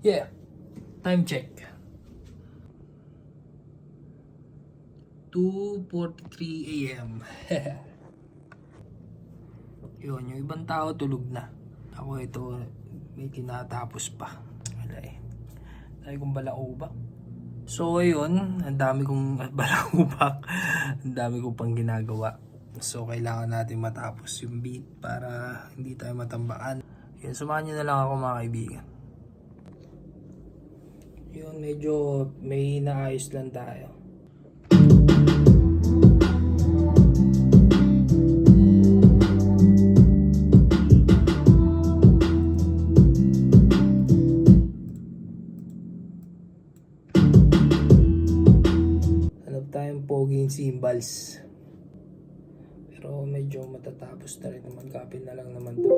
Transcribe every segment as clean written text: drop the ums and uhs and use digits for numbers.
Yeah, time check. 2:43 AM. Yun, yung ibang tao tulog na. Ako ito, may tinatapos pa. Wala eh. Dahil kong balaubak. So ayun, ang dami kong balaubak. Ang dami kong pang ginagawa. So kailangan natin matapos yung beat para hindi tayo matambakan. Yun, samahan nyo na lang ako mga kaibigan. Yun, medyo may naayos lang tayo. Hanap tayong poging cymbals. Pero medyo matatapos na rin naman. Kapin na lang naman to.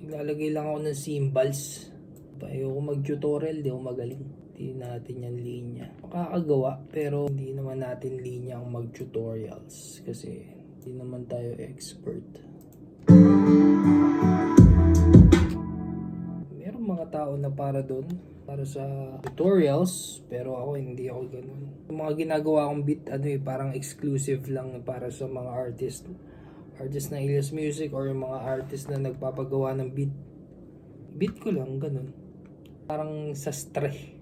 Maglalagay lang ako ng cymbals. Ayoko mag-tutorial, di ako magaling. Hindi natin yan linya. Makakagawa, pero hindi naman natin linya ang mag-tutorials. Kasi hindi naman tayo expert. Merong mga tao na para doon, para sa tutorials, pero ako hindi ako ganun. Yung mga ginagawa kong beat, parang exclusive lang para sa mga artist na Ilias Music or yung mga artist na nagpapagawa ng beat. Beat ko lang, ganun. Parang sa stray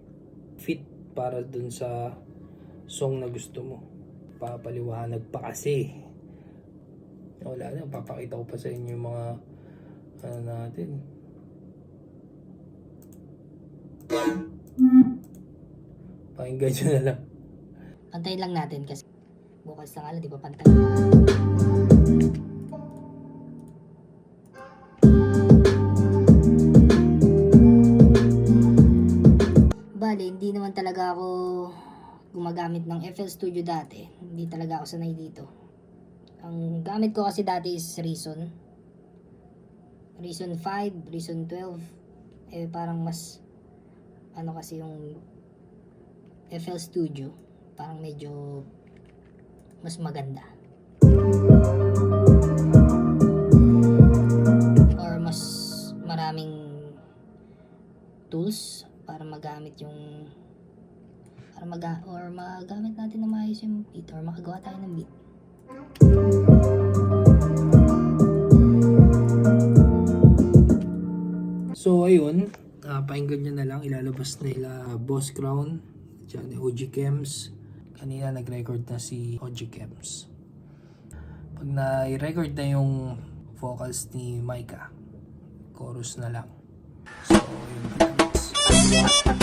fit para dun sa song na gusto mo. Papaliwanag pa kasi. Wala na, papakita ko pa sa inyo yung mga natin. Pakinggan nyo na lang. Pantayin lang natin kasi bukas na nga lang, di ba pantay? Bale, hindi naman talaga ako gumagamit ng FL Studio dati. Hindi talaga ako sanay dito. Ang gamit ko kasi dati is Reason. Reason 5, Reason 12. Parang mas kasi yung FL Studio. Parang medyo mas maganda. Or mas maraming tools para magamit yung magamit natin na maayos yung beat or makagawa tayo ng beat. So ayun, pakinggan nyo na lang. Ilalabas nila Boss Crown, dyan OG Chems. Kanina nag-record na si OG Chems. Pag na-record na yung vocals ni Micah, chorus na lang. So ayun,